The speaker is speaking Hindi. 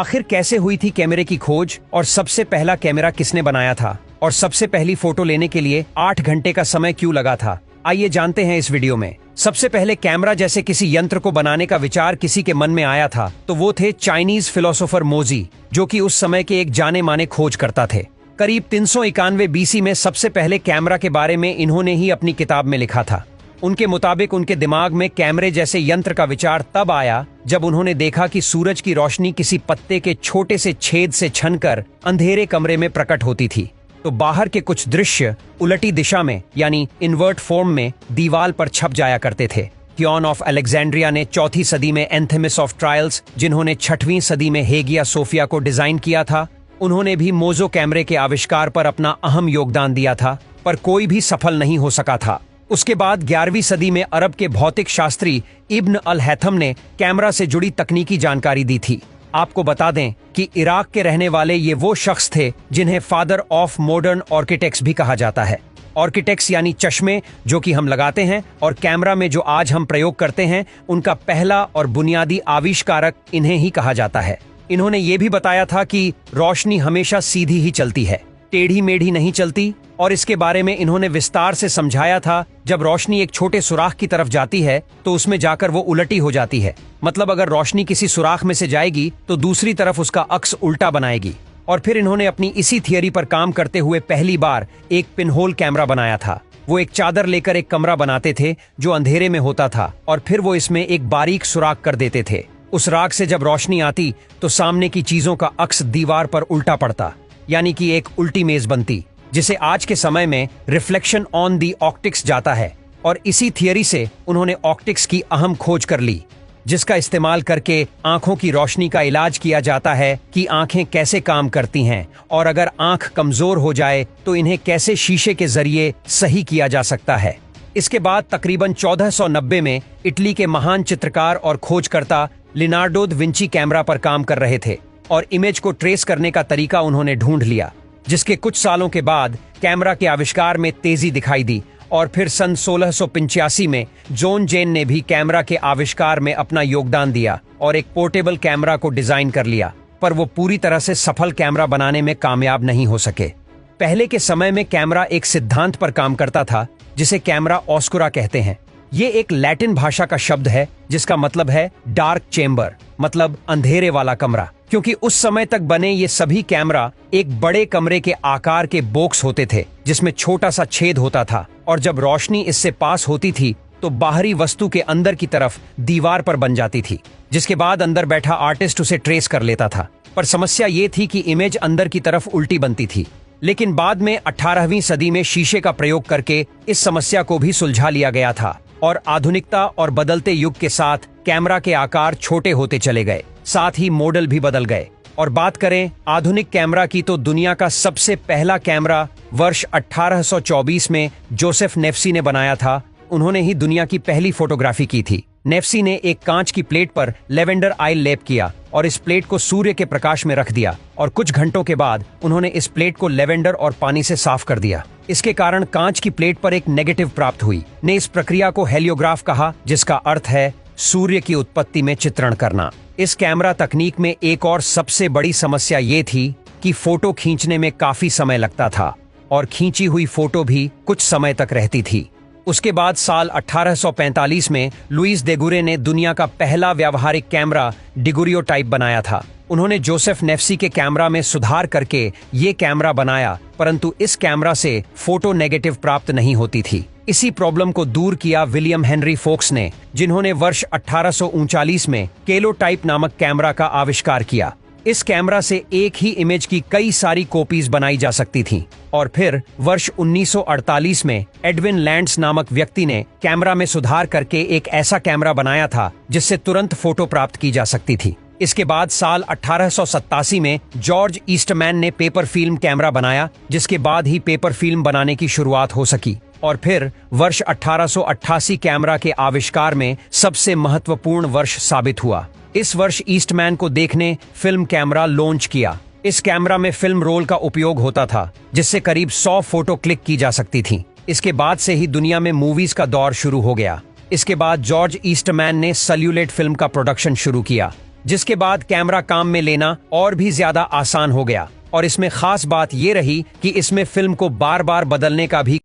आखिर कैसे हुई थी कैमरे की खोज और सबसे पहला कैमरा किसने बनाया था और सबसे पहली फोटो लेने के लिए 8 घंटे का समय क्यों लगा था, आइए जानते हैं इस वीडियो में। सबसे पहले कैमरा जैसे किसी यंत्र को बनाने का विचार किसी के मन में आया था तो वो थे चाइनीज फिलोसोफर मोजी, जो कि उस समय के एक जाने माने खोज करता थे। करीब 391 बीसी में सबसे पहले कैमरा के बारे में इन्होंने ही अपनी किताब में लिखा था। उनके मुताबिक उनके दिमाग में कैमरे जैसे यंत्र का विचार तब आया जब उन्होंने देखा कि सूरज की रोशनी किसी पत्ते के छोटे से छेद से छनकर अंधेरे कमरे में प्रकट होती थी, तो बाहर के कुछ दृश्य उलटी दिशा में यानी इन्वर्ट फॉर्म में दीवार पर छप जाया करते थे। थियोन ऑफ अलेक्जेंड्रिया ने 4वीं सदी में एंथेमिस ऑफ ट्रायल्स, जिन्होंने 6वीं सदी में हेगिया सोफिया को डिजाइन किया था, उन्होंने भी मोजो कैमरे के आविष्कार पर अपना अहम योगदान दिया था, पर कोई भी सफल नहीं हो सका था। उसके बाद 11वीं सदी में अरब के भौतिक शास्त्री इब्न अल हैथम ने कैमरा से जुड़ी तकनीकी जानकारी दी थी। आपको बता दें कि इराक के रहने वाले ये वो शख्स थे जिन्हें फादर ऑफ मॉडर्न आर्किटेक्ट्स भी कहा जाता है। आर्किटेक्ट्स यानी चश्मे जो कि हम लगाते हैं, और कैमरा में जो आज हम प्रयोग करते हैं, उनका पहला और बुनियादी आविष्कारक इन्हें ही कहा जाता है। इन्होंने ये भी बताया था कि रोशनी हमेशा सीधी ही चलती है, टेढ़ी मेढ़ी नहीं चलती, और इसके बारे में इन्होंने विस्तार से समझाया था। जब रोशनी एक छोटे सुराख की तरफ जाती है तो उसमें जाकर वो उलटी हो जाती है, मतलब अगर रोशनी किसी सुराख में से जाएगी तो दूसरी तरफ उसका अक्स उल्टा बनाएगी। और फिर इन्होंने अपनी इसी थियरी पर काम करते हुए पहली बार एक पिनहोल कैमरा बनाया था। वो एक चादर लेकर एक कमरा बनाते थे जो अंधेरे में होता था, और फिर वो इसमें एक बारीक सुराख कर देते थे। उस राख से जब रोशनी आती तो सामने की चीजों का अक्स दीवार पर उल्टा पड़ता, यानी कि एक उल्टी मेज बनती, जिसे आज के समय में रिफ्लेक्शन ऑन दी ऑप्टिक्स जाता है। और इसी थियरी से उन्होंने ऑप्टिक्स की अहम खोज कर ली, जिसका इस्तेमाल करके आंखों की रोशनी का इलाज किया जाता है कि आंखें कैसे काम करती हैं, और अगर आंख कमजोर हो जाए तो इन्हें कैसे शीशे के जरिए सही किया जा सकता है। इसके बाद तकरीबन 1490 में इटली के महान चित्रकार और खोजकर्ता लिनार्डो द विंची कैमरा पर काम कर रहे थे, और इमेज को ट्रेस करने का तरीका उन्होंने ढूंढ लिया, जिसके कुछ सालों के बाद कैमरा के आविष्कार में तेजी दिखाई दी। और फिर सन 1685 में जॉन जेन ने भी कैमरा के आविष्कार में अपना योगदान दिया और एक पोर्टेबल कैमरा को डिजाइन कर लिया, पर वो पूरी तरह से सफल कैमरा बनाने में कामयाब नहीं हो सके। पहले के समय में कैमरा एक सिद्धांत पर काम करता था जिसे कैमरा ऑस्कुरा कहते हैं। ये एक लैटिन भाषा का शब्द है जिसका मतलब है डार्क चेम्बर, मतलब अंधेरे वाला कमरा, क्योंकि उस समय तक बने ये सभी कैमरा एक बड़े कमरे के आकार के बॉक्स होते थे जिसमें छोटा सा छेद होता था, और जब रोशनी इससे पास होती थी तो बाहरी वस्तु के अंदर की तरफ दीवार पर बन जाती थी, जिसके बाद अंदर बैठा आर्टिस्ट उसे ट्रेस कर लेता था। पर समस्या ये थी कि इमेज अंदर की तरफ उल्टी बनती थी। लेकिन बाद में 18वीं सदी में शीशे का प्रयोग करके इस समस्या को भी सुलझा लिया गया था, और आधुनिकता और बदलते युग के साथ कैमरा के आकार छोटे होते चले गए, साथ ही मॉडल भी बदल गए। और बात करें आधुनिक कैमरा की तो दुनिया का सबसे पहला कैमरा वर्ष 1824 में जोसेफ नेफ्सी ने बनाया था। उन्होंने ही दुनिया की पहली फोटोग्राफी की थी। नेफ्सी ने एक कांच की प्लेट पर लेवेंडर ऑयल लेप किया और इस प्लेट को सूर्य के प्रकाश में रख दिया, और कुछ घंटों के बाद उन्होंने इस प्लेट को लेवेंडर और पानी से साफ कर दिया। इसके कारण कांच की प्लेट पर एक नेगेटिव प्राप्त हुई। ने इस प्रक्रिया को हेलियोग्राफ कहा, जिसका अर्थ है सूर्य की उत्पत्ति में चित्रण करना। इस कैमरा तकनीक में एक और सबसे बड़ी समस्या ये थी कि फोटो खींचने में काफी समय लगता था, और खींची हुई फोटो भी कुछ समय तक रहती थी। उसके बाद साल 1845 में लुइस देगुरे ने दुनिया का पहला व्यावहारिक कैमरा डिगुरियो टाइप बनाया था। उन्होंने जोसेफ नेफ्सी के कैमरा में सुधार करके ये कैमरा बनाया, परंतु इस कैमरा से फोटो नेगेटिव प्राप्त नहीं होती थी। इसी प्रॉब्लम को दूर किया विलियम हेनरी फोक्स ने, जिन्होंने वर्ष 1839 में केलो टाइप नामक कैमरा का आविष्कार किया। इस कैमरा से एक ही इमेज की कई सारी कॉपीज बनाई जा सकती थीं। और फिर वर्ष 1948 में एडविन लैंड्स नामक व्यक्ति ने कैमरा में सुधार करके एक ऐसा कैमरा बनाया था जिससे तुरंत फोटो प्राप्त की जा सकती थी। इसके बाद साल 1887 में जॉर्ज ईस्टमैन ने पेपर फिल्म कैमरा बनाया, जिसके बाद ही पेपर फिल्म बनाने की शुरुआत हो सकी। और फिर वर्ष 1888 कैमरा के आविष्कार में सबसे महत्वपूर्ण वर्ष साबित हुआ। इस वर्ष ईस्टमैन को देखने फिल्म कैमरा लॉन्च किया। इस कैमरा में फिल्म रोल का उपयोग होता था, जिससे करीब 100 फोटो क्लिक की जा सकती थी। इसके बाद से ही दुनिया में मूवीज का दौर शुरू हो गया। इसके बाद जॉर्ज ईस्टमैन ने सेल्यूलेट फिल्म का प्रोडक्शन शुरू किया। जिसके बाद कैमरा काम में लेना और भी ज्यादा आसान हो गया। और इसमें खास बात यह रही कि इसमें फिल्म को बार बार बदलने का भी